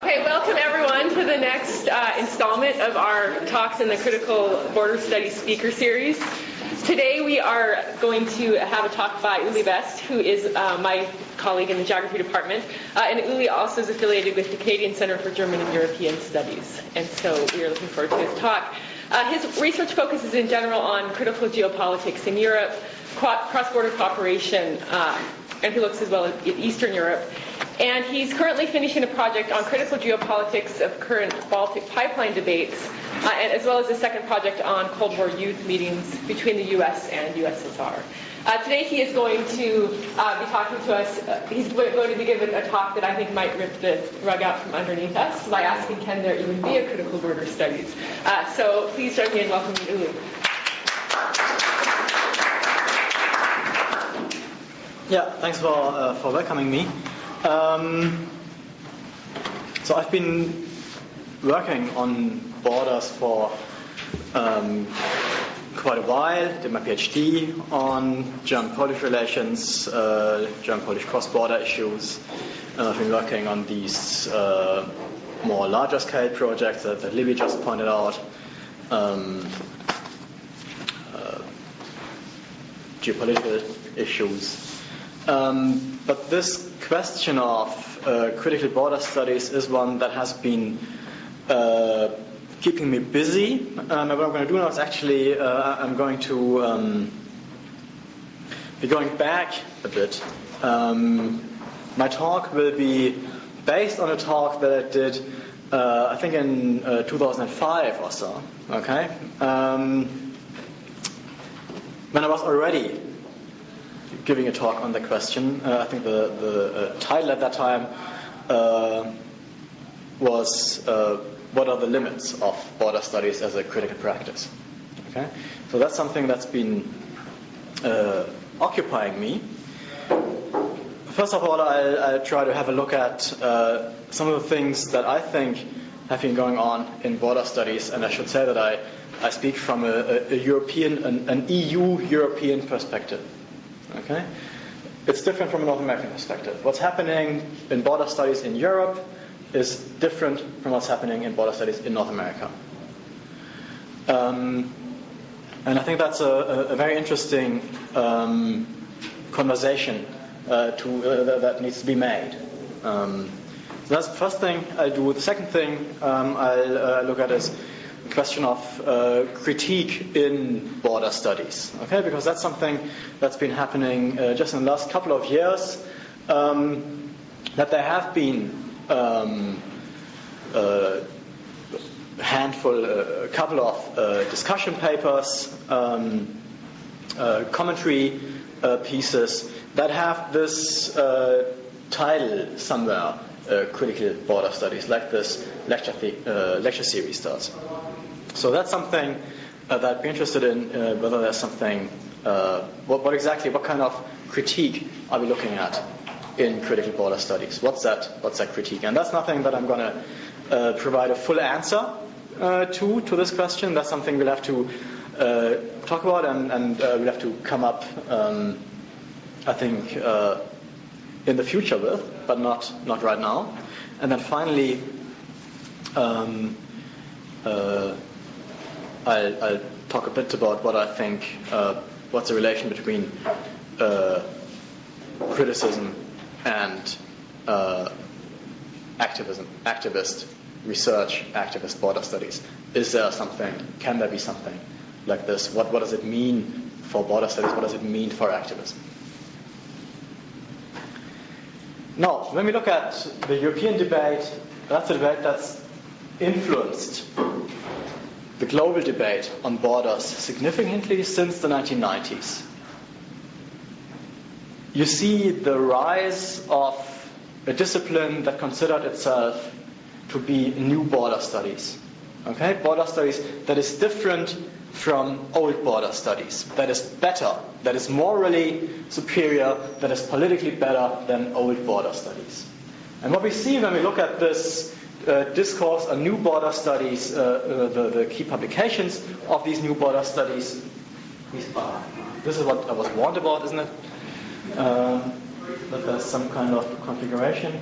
Okay, welcome everyone to the next installment of our talks in the Critical Border Studies speaker series. Today we are going to have a talk by Ulrich, who is my colleague in the Geography Department, and Ulrich also is affiliated with the Canadian Centre for German and European Studies, and so we are looking forward to his talk. His research focuses in general on critical geopolitics in Europe, cross-border cooperation, and he looks as well at Eastern Europe. And he's currently finishing a project on critical geopolitics of current Baltic pipeline debates, and as well as a second project on Cold War youth meetings between the U.S. and USSR. Today he is going to be talking to us. He's going to be giving a talk that I think might rip the rug out from underneath us by asking, can there even be a critical border studies? So please join me in welcoming Ulrich. Yeah, thanks for welcoming me. So I've been working on borders for quite a while. Did my PhD on German-Polish relations, German-Polish cross-border issues. I've been working on these more larger-scale projects that Libby just pointed out. Geopolitical issues. But this question of critical border studies is one that has been keeping me busy. And what I'm going to do now is actually I'm going to be going back a bit. My talk will be based on a talk that I did, I think in 2005 or so. Okay, when I was already giving a talk on the question. I think the title at that time was "What are the limits of border studies as a critical practice?" Okay, so that's something that's been occupying me. First of all, I'll try to have a look at some of the things that I think have been going on in border studies, and I should say that I speak from a European, an EU European perspective. Okay, it's different from a North American perspective. What's happening in border studies in Europe is different from what's happening in border studies in North America. And I think that's a very interesting conversation that needs to be made. So that's the first thing I do. The second thing I'll look at is the question of critique in border studies. Okay, because that's something that's been happening just in the last couple of years. That there have been a couple of discussion papers, commentary pieces that have this title somewhere, critical border studies, like this lecture series does. So that's something that I'd be interested in, whether there's something, what kind of critique are we looking at in critical border studies? What's that critique? And that's nothing that I'm going to provide a full answer to this question. That's something we'll have to talk about, and we'll have to come up, I think, in the future with, but not right now. And then finally, I'll talk a bit about what I think, what's the relation between criticism and activist research, activist border studies. Is there something? Can there be something like this? What does it mean for border studies? What does it mean for activism? Now, when we look at the European debate, that's a debate that's influenced the global debate on borders significantly since the 1990s. You see the rise of a discipline that considered itself to be new border studies. Okay, border studies that is different from old border studies, that is better, that is morally superior, that is politically better than old border studies. And what we see when we look at this discourse on new border studies, the key publications of these new border studies, this is what I was warned about, isn't it? That there's some kind of configuration.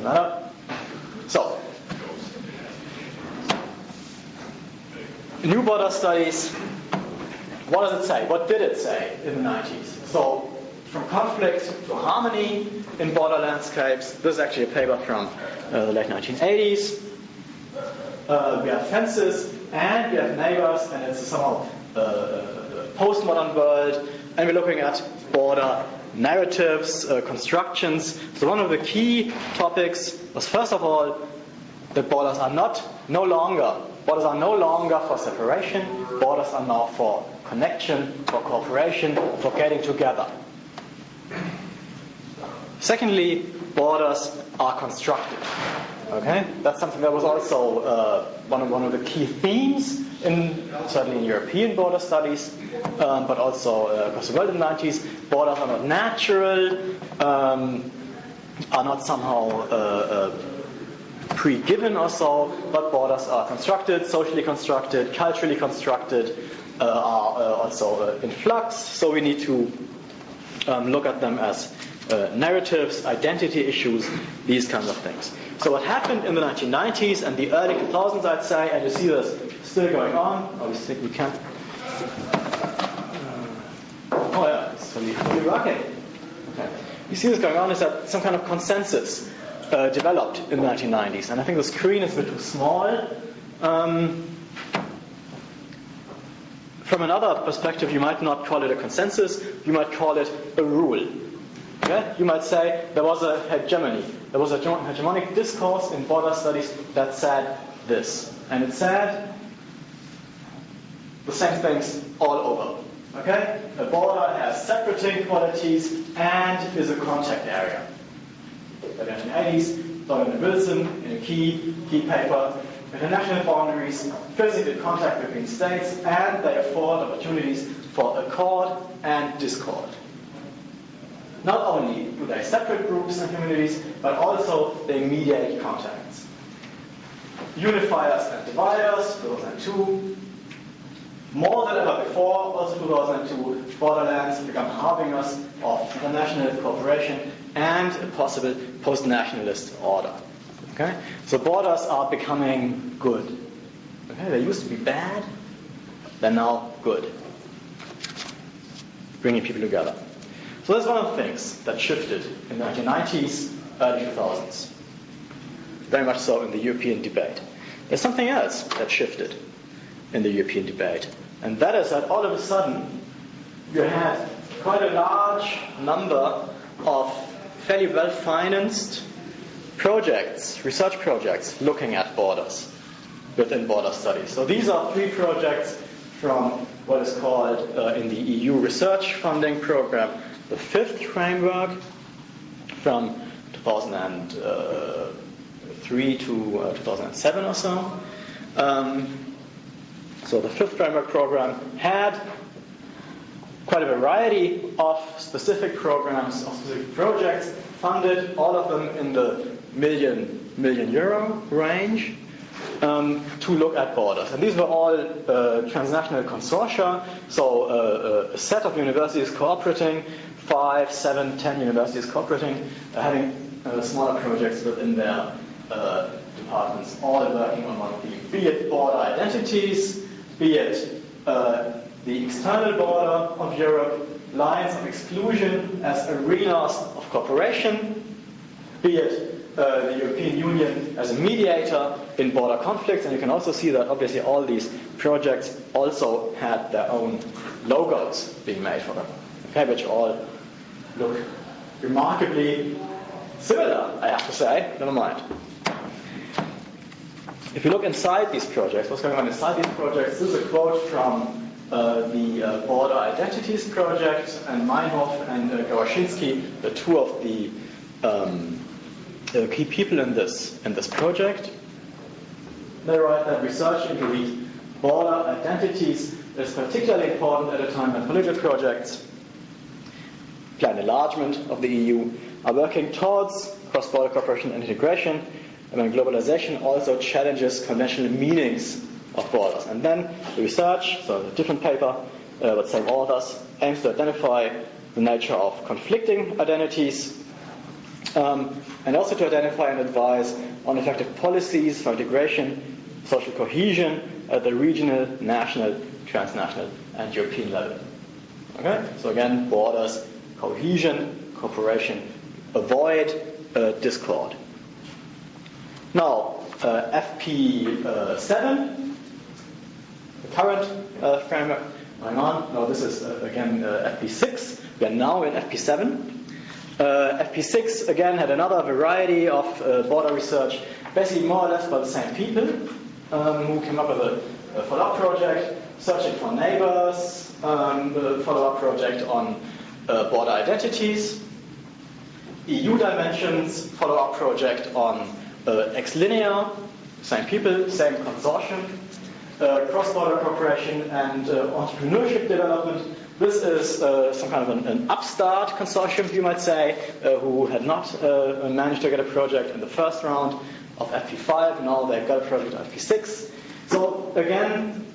doesn't matter. So, new border studies, what does it say? What did it say in the 90s? So, from conflict to harmony in border landscapes. This is actually a paper from the late 1980s. We have fences and we have neighbors, and it's a somehow postmodern world, and we're looking at border narratives, constructions. So one of the key topics was, first of all, that borders are no longer for separation. Borders are now for connection, for cooperation, for getting together. Secondly, borders are constructed. Okay, that's something that was also one of the key themes certainly in European border studies, but also across the world in the 90s. Borders are not natural, are not somehow pre-given or so, but borders are constructed, socially constructed, culturally constructed, are also in flux. So we need to look at them as narratives, identity issues, these kinds of things. So what happened in the 1990s and the early 2000s, I'd say, and you see this still going on. Oh, we think we can. Oh yeah, it's fully working. Okay. You see this going on is that some kind of consensus developed in the 1990s, and I think the screen is a bit too small. From another perspective, you might not call it a consensus, you might call it a rule. Okay? You might say there was a hegemony. There was a hegemonic discourse in border studies that said this. And it said the same things all over. Okay? A border has separating qualities and is a contact area. In the 1980s, Donald and Wilson, in a key paper, international boundaries, physical contact between states, and they afford opportunities for accord and discord. Not only do they separate groups and communities, but also they mediate contacts. Unifiers and dividers, 2002. More than ever before, also 2002, borderlands become harbingers of international cooperation and a possible post-nationalist order. Okay? So borders are becoming good. Okay? They used to be bad, they're now good. Bringing people together. So that's one of the things that shifted in the 1990s, early 2000s. Very much so in the European debate. There's something else that shifted in the European debate. And that is that all of a sudden you had quite a large number of fairly well-financed projects, research projects, looking at borders within border studies. So these are 3 projects from what is called in the EU research funding program the 5th framework from 2003 to 2007 or so. So the 5th framework program had quite a variety of specific programs, of specific projects, funded, all of them in the million euro range, to look at borders. And these were all transnational consortia, so a set of universities cooperating, 5, 7, 10 universities cooperating, having smaller projects within their departments, all working on one theme, be it border identities, be it the external border of Europe, lines of exclusion as arenas of cooperation, be it the European Union as a mediator in border conflicts. And you can also see that obviously all these projects also had their own logos being made for them, okay, which all look remarkably similar, I have to say. Never mind. If you look inside these projects, what's going on inside these projects, this is a quote from the Border Identities Project, and Meinhof and Gawashinsky, the 2 of the key people in this project. They write that research into these border identities is particularly important at a time when political projects, planned enlargement of the EU, are working towards cross-border cooperation and integration, and when globalization also challenges conventional meanings of borders. And then the research, so a different paper, but same authors, aims to identify the nature of conflicting identities and also to identify and advise on effective policies for integration, social cohesion at the regional, national, transnational, and European level. Okay? So again, borders, cohesion, cooperation, avoid discord. Now, FP7, the current framework going on. Now this is again FP6. We are now in FP7. FP6 again had another variety of border research, basically more or less by the same people who came up with a follow-up project, searching for neighbors, a follow-up project on border identities, EU dimensions, follow-up project on ex linear, same people, same consortium, cross-border cooperation and entrepreneurship development. This is some kind of an upstart consortium, you might say, who had not managed to get a project in the first round of FP5. Now they've got a project of FP6. So again,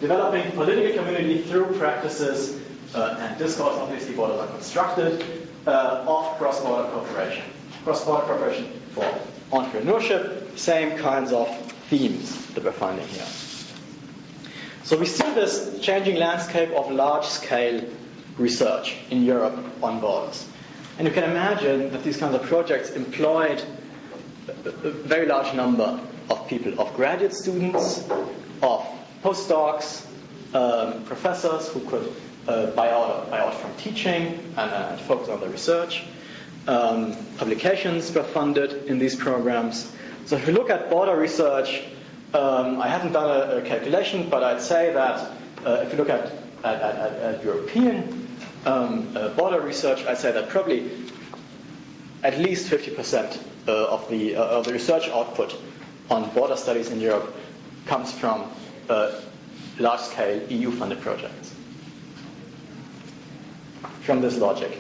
developing political community through practices and discourse. Obviously, borders are constructed of cross-border cooperation. Cross-border cooperation for entrepreneurship, same kinds of themes that we're finding here. So we see this changing landscape of large-scale research in Europe on borders. And you can imagine that these kinds of projects employed a very large number of people, of graduate students, of postdocs, professors who could buy out from teaching and focus on the research. Publications were funded in these programs. So if you look at border research, I haven't done a calculation, but I'd say that if you look at European border research, I'd say that probably at least 50% of the research output on border studies in Europe comes from large-scale EU-funded projects. From this logic.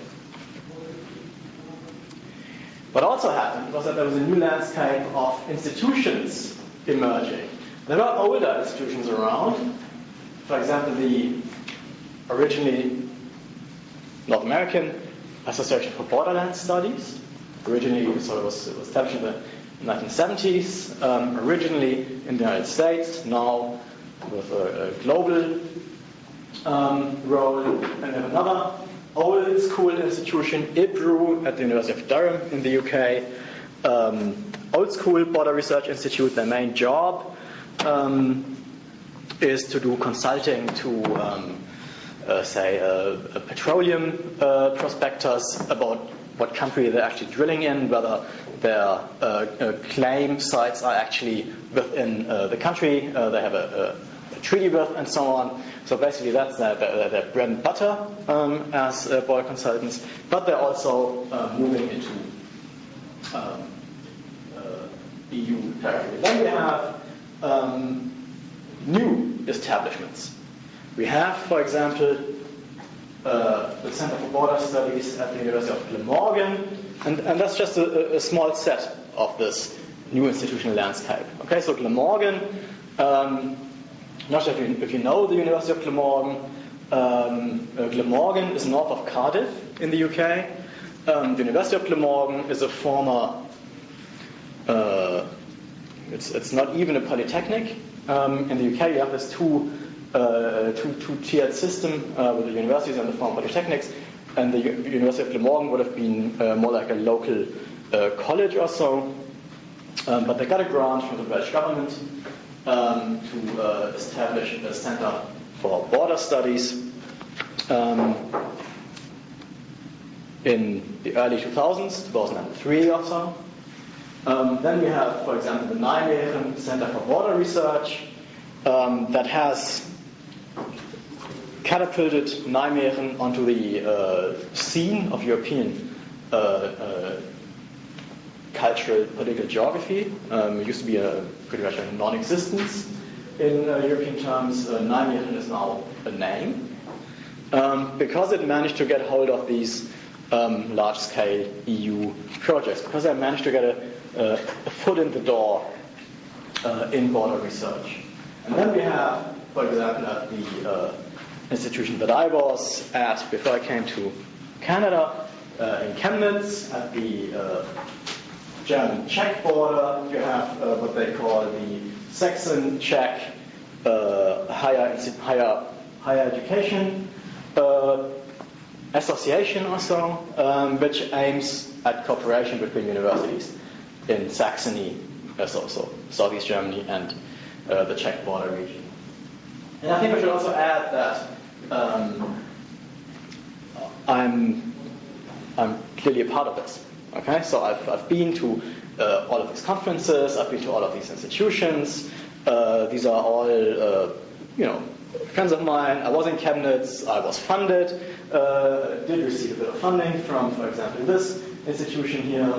What also happened was that there was a new landscape of institutions emerging. There were older institutions around. For example, the originally North American Association for Borderland Studies. Originally, it was established in the 1970s. Originally in the United States, now with a global role. And then another old school institution, IBRU, at the University of Durham in the UK. Old school border research institute, their main job is to do consulting to, say, petroleum prospectors about what country they're actually drilling in, whether their claim sites are actually within the country they have a treaty with, and so on. So basically that's their bread and butter as border consultants, but they're also moving into EU territory. Then we have new establishments. We have, for example, the Center for Border Studies at the University of Glamorgan, and that's just a small set of this new institutional landscape. Okay, so Glamorgan, not sure if you know the University of Glamorgan. Glamorgan is north of Cardiff in the UK. The University of Glamorgan is a former, it's not even a polytechnic. In the UK you have this two-tiered system with the universities and the former polytechnics, and the University of Glamorgan would have been more like a local college or so. But they got a grant from the British government to establish a Center for Border Studies in the early 2000s, 2003 or so. Then we have, for example, the Nijmegen Center for Border Research that has catapulted Nijmegen onto the scene of European cultural political geography. It used to be pretty much a non-existence in European terms. Nijmegen is now a name because it managed to get hold of these large-scale EU projects, because they managed to get a foot in the door in border research. And then we have, for example, at the institution that I was at before I came to Canada, in Chemnitz at the German-Czech border. You have what they call the Saxon-Czech higher education association also, which aims at cooperation between universities in Saxony, so Southeast Germany and the Czech border region. And I think I should also add that I'm clearly a part of this. Okay, so I've been to all of these conferences. I've been to all of these institutions. These are all friends of mine. I was in Chemnitz. I was funded. Did receive a bit of funding from, for example, this institution here.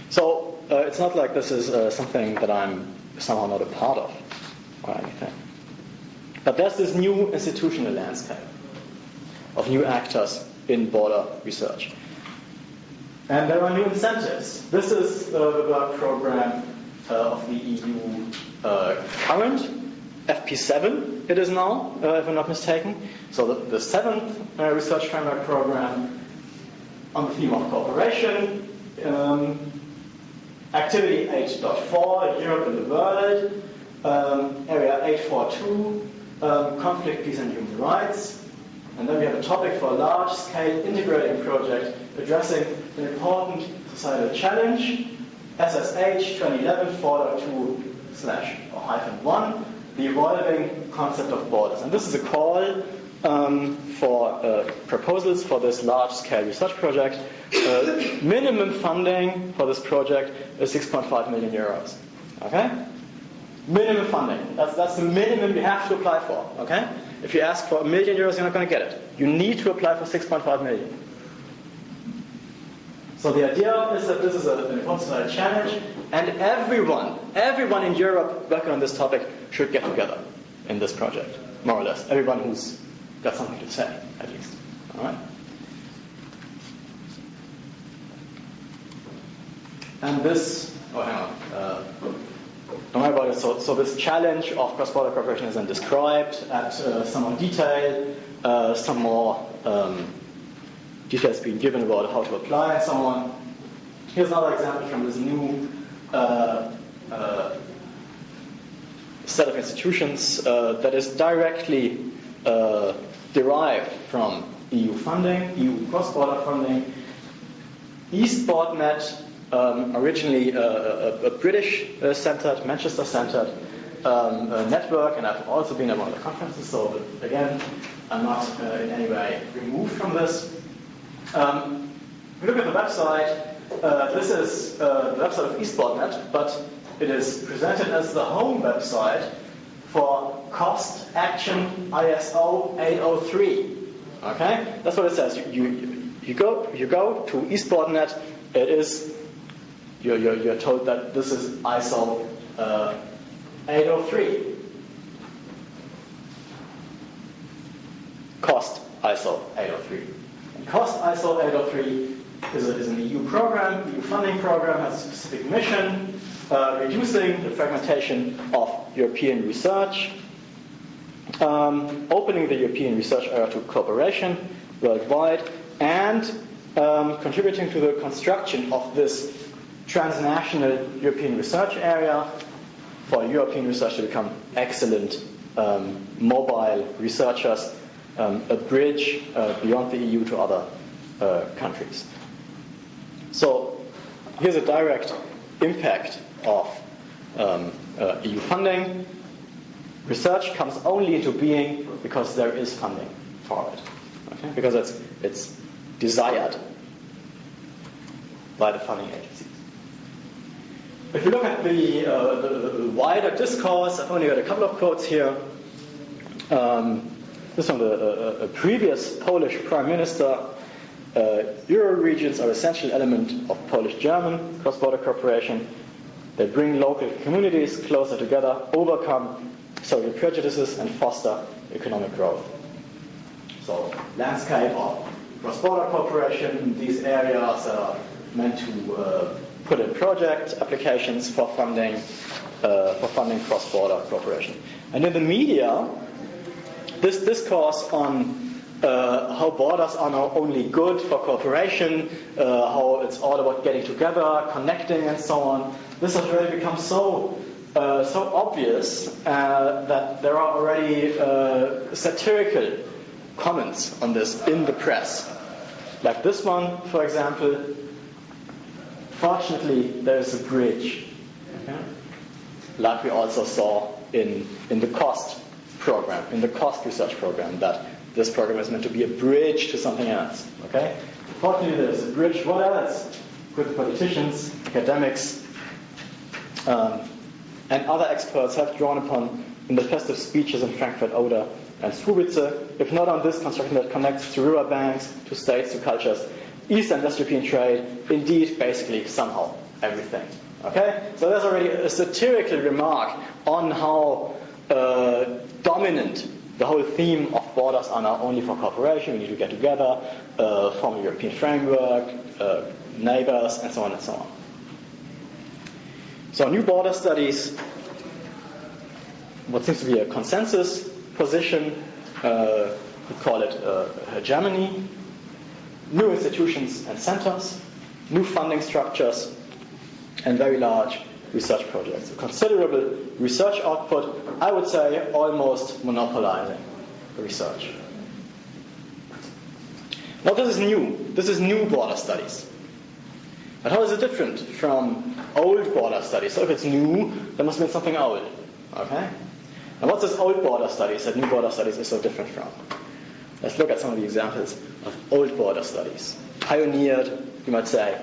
So it's not like this is something that I'm somehow not a part of or anything. But there's this new institutional landscape of new actors in border research. And there are new incentives. This is the work program of the EU current, FP7 it is now, if I'm not mistaken. So the seventh research framework program on the theme of cooperation. Activity 8.4, Europe in the world. Area 842, conflict, peace and human rights. And then we have a topic for a large-scale integrating project addressing an important societal challenge, SSH 2011 4.2/1, the evolving concept of borders. And this is a call for proposals for this large-scale research project. Minimum funding for this project is 6.5 million euros. Okay? Minimum funding. That's the minimum you have to apply for. Okay? If you ask for €1 million, you're not going to get it. You need to apply for 6.5 million. So the idea is that this is an important societal challenge, and everyone in Europe working on this topic should get together in this project, more or less. Everyone who's got something to say, at least. All right. And this, hang on. Don't worry about it. So this challenge of cross-border cooperation is then described at some more detail, some more details being given about how to apply and so on. Here's another example from this new set of institutions that is directly derived from EU funding, EU cross-border funding. EastBoardNet, originally a British-centered, Manchester-centered network, and I've also been at one of the conferences, so again, I'm not in any way removed from this. If you look at the website, this is the website of EastBoardNet, but it is presented as the home website for Cost Action ISO 803. Okay, that's what it says. You go to EastBoardNet. It is you're told that this is ISO 803. Cost ISO 803. And Cost ISO 803 is an EU program, EU funding program, has a specific mission, reducing the fragmentation of European research, opening the European research area to cooperation worldwide, and contributing to the construction of this transnational European research area for European research to become excellent mobile researchers, a bridge beyond the EU to other countries. So here's a direct impact of EU funding. Research comes only into being because there is funding for it, okay? Because it's desired by the funding agencies. If you look at the wider discourse, I've only got a couple of quotes here. This is from a previous Polish Prime Minister. Euro regions are an essential element of Polish-German cross-border cooperation. They bring local communities closer together, overcome social prejudices, and foster economic growth. So, landscape of cross-border cooperation, these areas are meant to put in project applications for funding cross-border cooperation. And in the media, this discourse on how borders are now only good for cooperation, how it's all about getting together, connecting, and so on. This has already become so obvious that there are already satirical comments on this in the press. Like this one, for example. Fortunately, there is a bridge, okay? Like we also saw in the COST program, in the COST research program, that this program is meant to be a bridge to something else. Okay? Fortunately, there is a bridge. What else? Good politicians, academics, and other experts have drawn upon in the festive speeches in Frankfurt Oder and Słubice, if not on this construction that connects to river banks, to states, to cultures, East and West European trade, indeed, basically, somehow, everything. Okay? So there's already a satirical remark on how dominant the whole theme of borders are now only for cooperation, we need to get together, form a European framework, neighbors, and so on and so on. So new border studies, what seems to be a consensus position, we call it hegemony, new institutions and centers, new funding structures, and very large research projects. A considerable research output, I would say almost monopolizing research. Now this is new. This is new border studies. But how is it different from old border studies? So if it's new, there must mean something old. Okay? Now what's this old border studies that new border studies is so different from? Let's look at some of the examples of old border studies. Pioneered, you might say,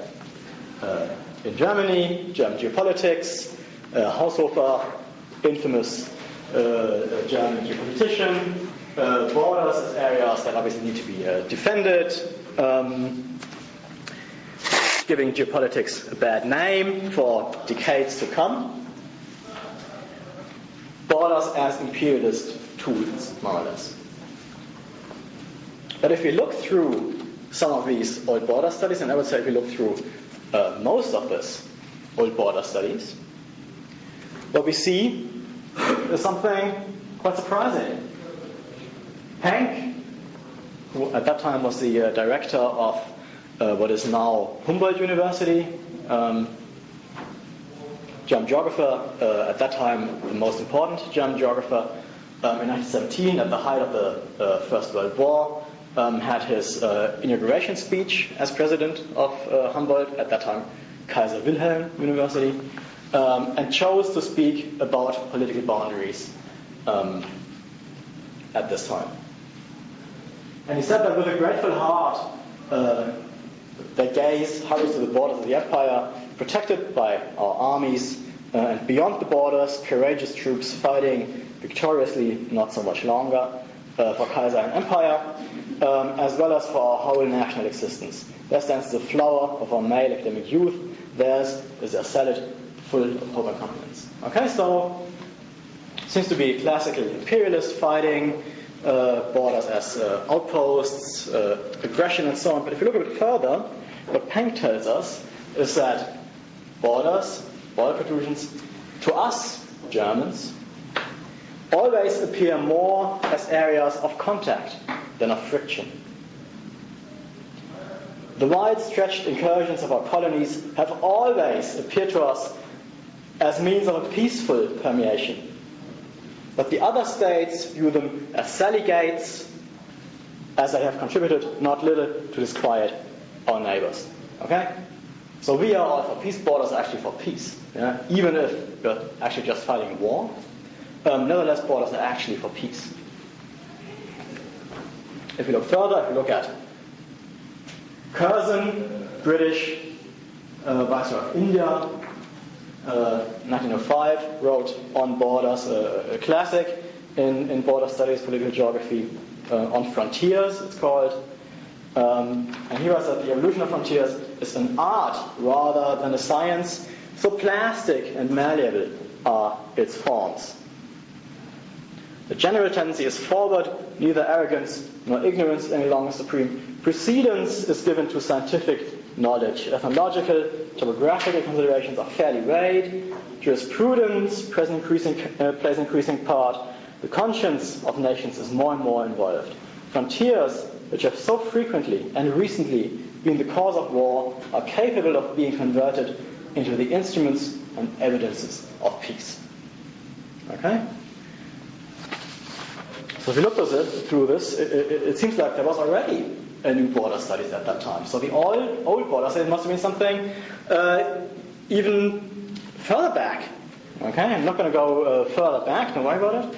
in Germany, German geopolitics, Haushofer, infamous German geopolitician, borders as areas that obviously need to be defended, giving geopolitics a bad name for decades to come. Borders as imperialist tools, more or less. But if we look through some of these old border studies, and I would say if we look through most of this old border studies, what we see is something quite surprising. Hank, who at that time was the director of what is now Humboldt University, German geographer, at that time the most important German geographer, in 1917, at the height of the First World War, had his inauguration speech as president of Humboldt, at that time Kaiser Wilhelm University, and chose to speak about political boundaries at this time. And he said that with a grateful heart, their gaze hurries to the borders of the empire, protected by our armies, and beyond the borders, courageous troops fighting victoriously, not so much longer, for Kaiser and Empire, as well as for our whole national existence. There stands the flower of our male academic youth. Theirs is a salad full of hope and confidence. Okay, so seems to be classical imperialist fighting, borders as outposts, aggression, and so on. But if you look a bit further, what Pank tells us is that border protrusions, to us Germans, always appear more as areas of contact than of friction. The wide-stretched incursions of our colonies have always appeared to us as means of a peaceful permeation. But the other states view them as sally gates, as they have contributed not little to disquiet our neighbors. Okay? So we are all for peace, borders are actually for peace. Yeah? Even if we're actually just fighting a war, nevertheless borders are actually for peace. If we look further, if we look at Curzon, British Viceroy of India, 1905, wrote on borders, a classic in border studies, political geography, on frontiers, it's called. And he writes that the evolution of frontiers is an art rather than a science, so plastic and malleable are its forms. The general tendency is forward, neither arrogance nor ignorance any longer supreme. Precedence is given to scientific knowledge. Ethnological, topographical considerations are fairly weighed. Jurisprudence plays increasing part. The conscience of nations is more and more involved. Frontiers which have so frequently and recently been the cause of war are capable of being converted into the instruments and evidences of peace. Okay? So if you look through this, it seems like there was already a new border studies at that time. So the old border studies must have been something even further back. Okay, I'm not going to go further back, don't worry about it.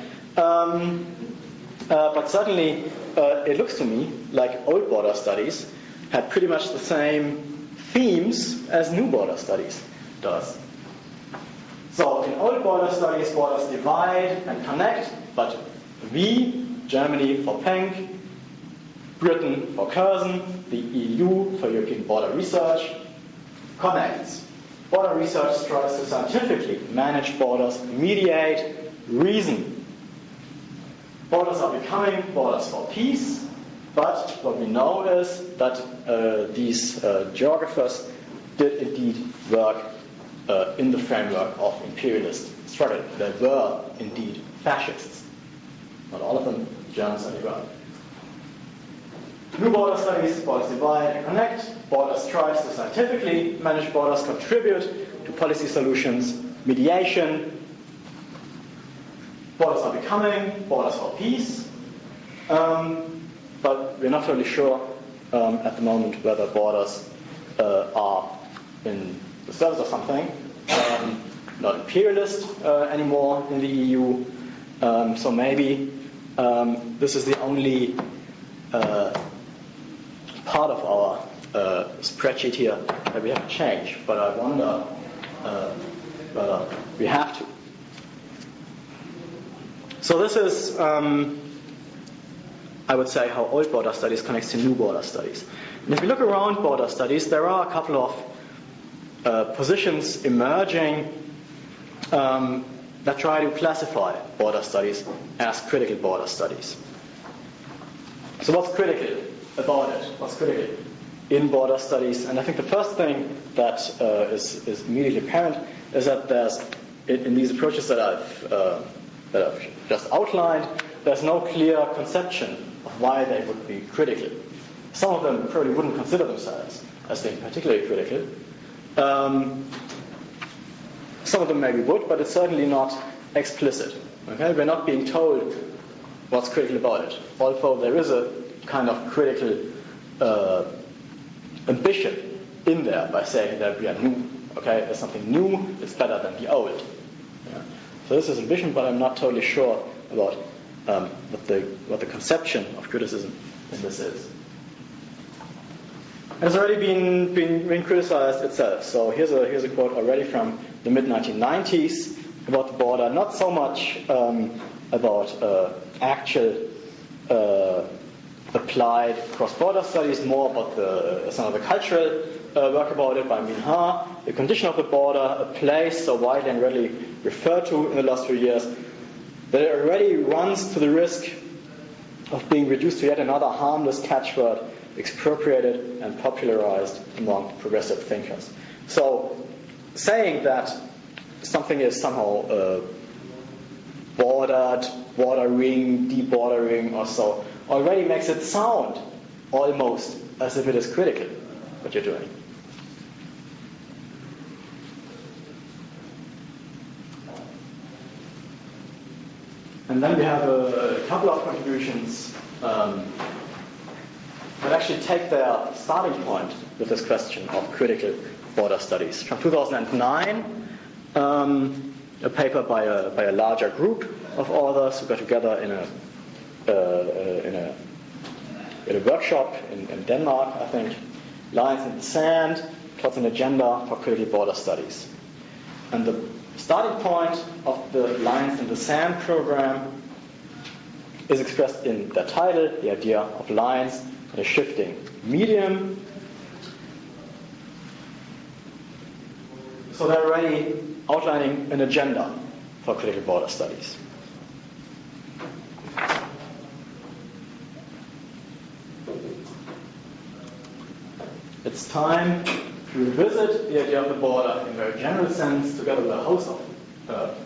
But certainly it looks to me like old border studies had pretty much the same themes as new border studies does. So in old border studies, borders divide and connect, but V, Germany for Penck, Britain for Curzon, the EU for European Border Research, connects. Border research tries to scientifically manage borders, mediate, reason. Borders are becoming borders for peace, but what we know is that these geographers did indeed work in the framework of imperialist struggle. They were indeed fascists. Not all of them, Germans only were. New border studies, borders divide and connect. Borders tries to scientifically manage borders, contribute to policy solutions, mediation. Borders are becoming borders for peace. But we're not really sure at the moment whether borders are in the service of something. Not imperialist anymore in the EU. So maybe this is the only part of our spreadsheet here that we have to change, but I wonder whether we have to. So this is, I would say, how old border studies connects to new border studies. And if we look around border studies, there are a couple of positions emerging that try to classify border studies as critical border studies. So what's critical about it? What's critical in border studies? And I think the first thing that is immediately apparent is that there's, in these approaches that I've just outlined, there's no clear conception of why they would be critical. Some of them probably wouldn't consider themselves as being particularly critical. Some of them maybe would, but it's certainly not explicit. Okay? We're not being told what's critical about it, although there is a kind of critical ambition in there by saying that we are new. Okay, there's something new, it's better than the old. Yeah. So this is ambition, but I'm not totally sure about what the conception of criticism in this is. It's already been criticized itself. So here's a quote already from the mid-1990s about the border, not so much about actual applied cross-border studies, more about some of the cultural work about it by Minha, the condition of the border, a place so widely and readily referred to in the last few years, that it already runs to the risk of being reduced to yet another harmless catchword expropriated and popularized among progressive thinkers. So saying that something is somehow bordered, bordering, debordering or so already makes it sound almost as if it is critical, what you're doing. And then we have a couple of contributions that actually take their starting point with this question of critical border studies. From 2009, a paper by a larger group of authors who got together in a workshop in Denmark, I think, Lines in the Sand, plots an agenda for critical border studies. And the starting point of the Lines in the Sand program is expressed in the title, the idea of lines in a shifting medium. So they're already outlining an agenda for critical border studies. It's time to revisit the idea of the border in a very general sense, together with a host of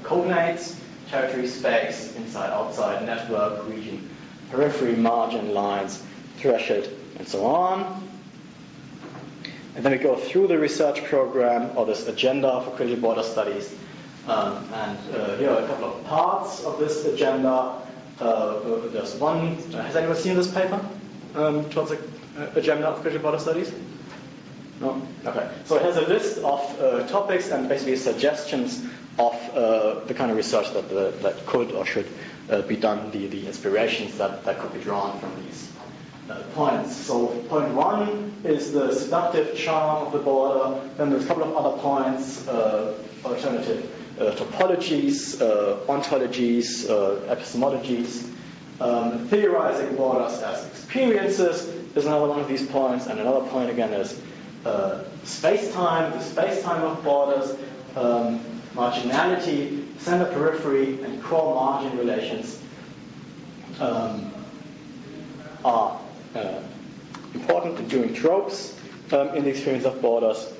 cognates, territory, space, inside, outside, network, region, periphery, margin, lines, threshold, and so on. And then we go through the research program, or this agenda for critical border studies. And here are a couple of parts of this agenda. There's one. Has anyone seen this paper towards the agenda of critical border studies? No? Okay. So it has a list of topics and basically suggestions of the kind of research that could or should be done, the inspirations that could be drawn from these points. So point one is the seductive charm of the border. Then there's a couple of other points, alternative topologies, ontologies, epistemologies. Theorizing borders as experiences is another one of these points, and another point again is space-time, the space-time of borders, marginality, center-periphery, and core margin relations are important enduring tropes in the experience of borders.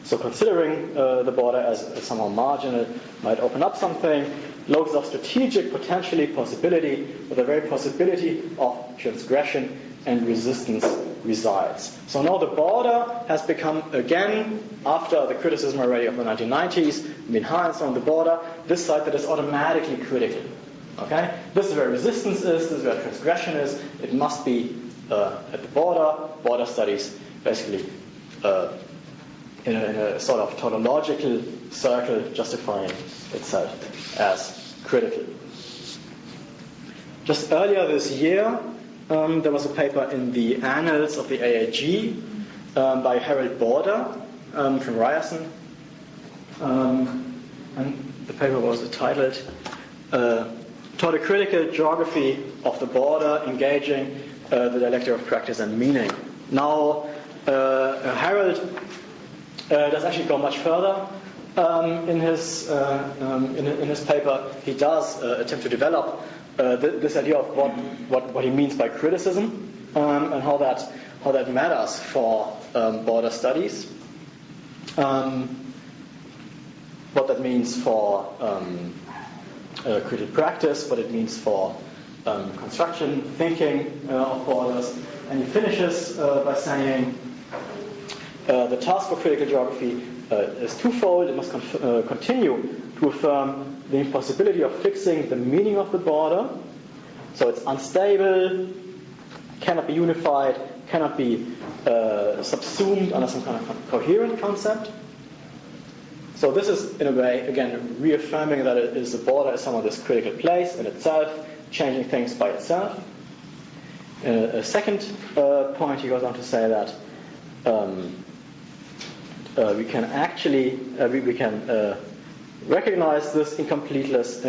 So considering the border as somehow marginal might open up something. Locus of strategic potentially possibility, where the very possibility of transgression and resistance resides. So now the border has become, again, after the criticism already of the 1990s, Minha and so on, the border, this site that is automatically critical. Okay? This is where resistance is, this is where transgression is. It must be at the border studies, basically in a sort of tautological circle justifying itself as critical. Just earlier this year, there was a paper in the Annals of the AAG by Harold Border from Ryerson. And the paper was titled Tautological Geography of the Border Engaging the Dialectic of Practice and Meaning. Now, Harold does actually go much further in his paper. He does attempt to develop this idea of what he means by criticism and how that matters for border studies. What that means for critical practice, what it means for construction, thinking of borders, and he finishes by saying. The task for critical geography is twofold. It must continue to affirm the impossibility of fixing the meaning of the border. So it's unstable, cannot be unified, cannot be subsumed under some kind of coherent concept. So this is, in a way, again, reaffirming that it is the border is somehow this critical place in itself, changing things by itself. A second point, he goes on to say that we can actually we can recognize this incompleteness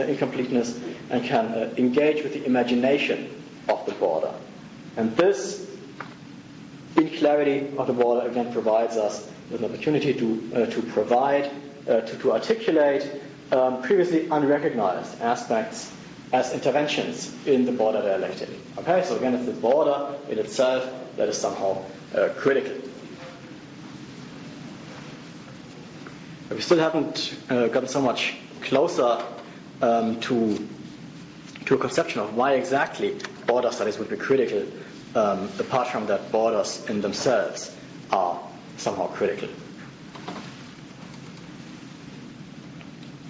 and can engage with the imagination of the border. And this inclarity of the border again provides us with an opportunity to provide to articulate previously unrecognized aspects as interventions in the border dialectic. Okay, so again, it's the border in itself that is somehow critical. We still haven't gotten so much closer to a conception of why exactly border studies would be critical, apart from that borders in themselves are somehow critical.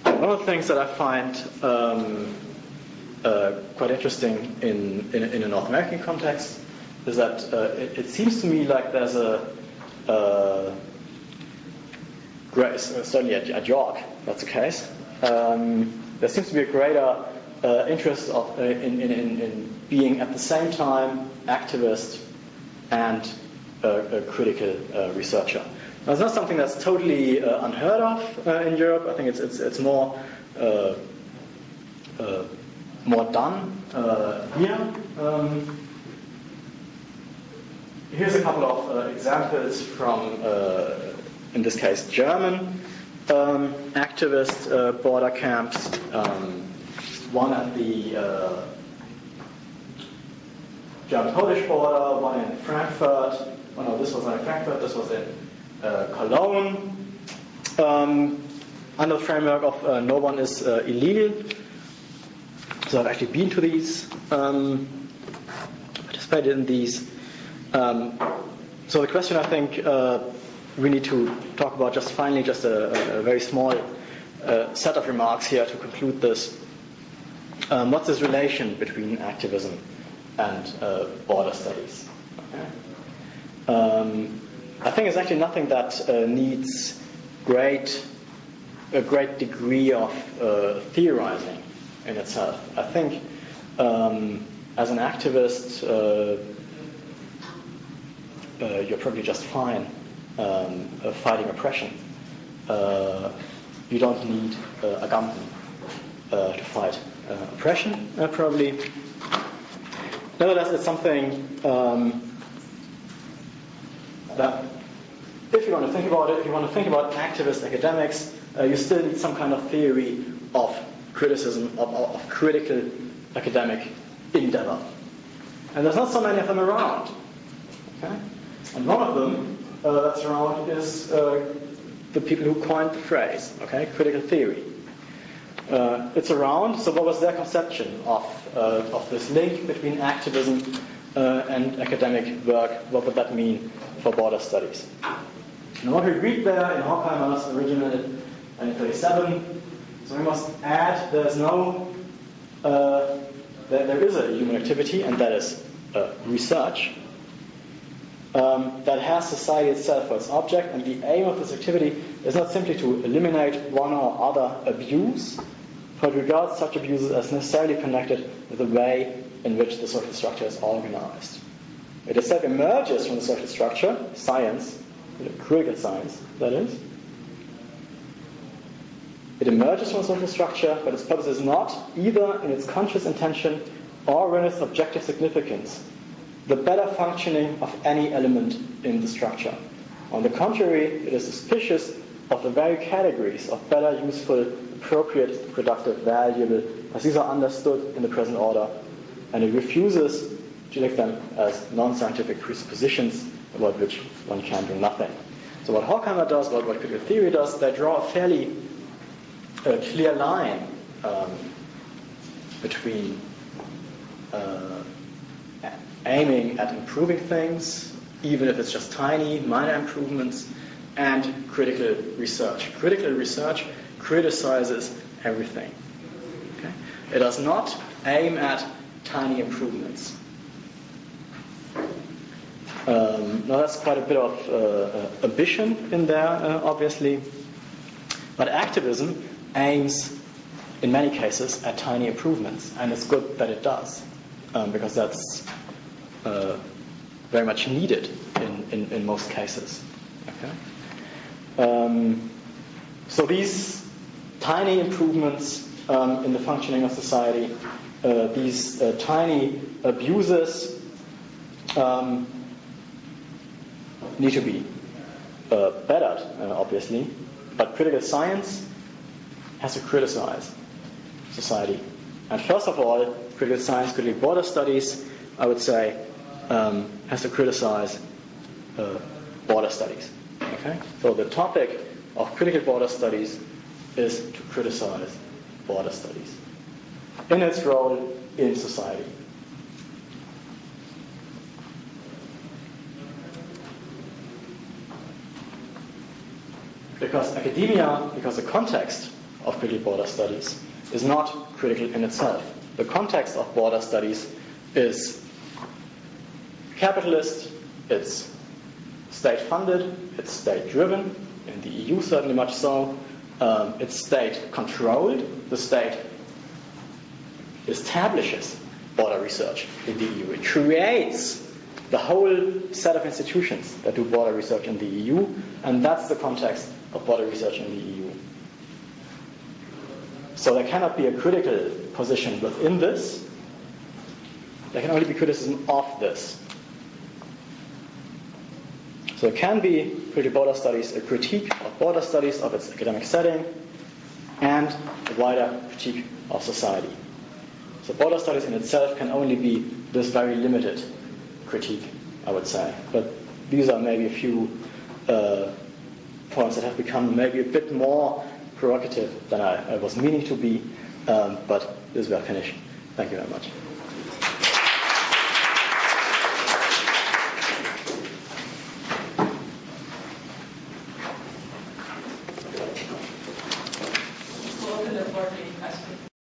One of the things that I find quite interesting in a North American context is that it seems to me like there's certainly at York, that's the case. There seems to be a greater interest in being at the same time activist and a critical researcher. Now, it's not something that's totally unheard of in Europe. I think it's more done here. Here's a couple of examples from. In this case, German activist border camps. One at the German-Polish border, one in Frankfurt. Oh no, this was not in Frankfurt, this was in Cologne. Under the framework of no one is illegal. So So I've actually been to these, participated in these. So the question I think we need to talk about just finally, just a very small set of remarks here to conclude this. What's this relation between activism and border studies? Okay. I think it's actually nothing that needs a great degree of theorizing in itself. I think as an activist, you're probably just fine fighting oppression. You don't need a gun to fight oppression, probably. Nevertheless, it's something that, if you want to think about it, if you want to think about activist academics, you still need some kind of theory of criticism, of critical academic endeavor. And there's not so many of them around. Okay? And one of them that's around is the people who coined the phrase, okay, critical theory. It's around, so what was their conception of this link between activism and academic work? What would that mean for border studies? And what we read there in Horkheimer's originated in 1937, so we must add there is a human activity, and that is research, that has society itself for its object, and the aim of this activity is not simply to eliminate one or other abuse, but regards such abuses as necessarily connected with the way in which the social structure is organized. It itself emerges from the social structure, science, critical science, that is. It emerges from the social structure, but its purpose is not, either in its conscious intention or in its objective significance, the better functioning of any element in the structure. On the contrary, it is suspicious of the very categories of better, useful, appropriate, productive, valuable, as these are understood in the present order, and it refuses to take them as non-scientific presuppositions about which one can do nothing. So what Horkheimer does, what critical theory does, they draw a fairly clear line between aiming at improving things, even if it's just tiny, minor improvements, and critical research. Critical research criticizes everything. Okay? It does not aim at tiny improvements. Now that's quite a bit of ambition in there, obviously. But activism aims, in many cases, at tiny improvements, and it's good that it does, because that's very much needed in most cases. Okay? So these tiny improvements in the functioning of society, these tiny abuses need to be bettered, obviously, but critical science has to criticize society. And first of all, critical science, critical border studies, I would say, has to criticize border studies. Okay? So the topic of critical border studies is to criticize border studies in its role in society. Because academia, because the context of critical border studies is not critical in itself. The context of border studies is capitalist, it's state-funded, it's state-driven, in the EU certainly much so, it's state-controlled. The state establishes border research in the EU. It creates the whole set of institutions that do border research in the EU, and that's the context of border research in the EU. So there cannot be a critical position within this. There can only be criticism of this. So it can be critical border studies, a critique of border studies, of its academic setting, and a wider critique of society. So border studies in itself can only be this very limited critique, I would say. But these are maybe a few points that have become maybe a bit more provocative than I was meaning to be, but this is where I finish Thank you very much. We'll open the floor for any questions.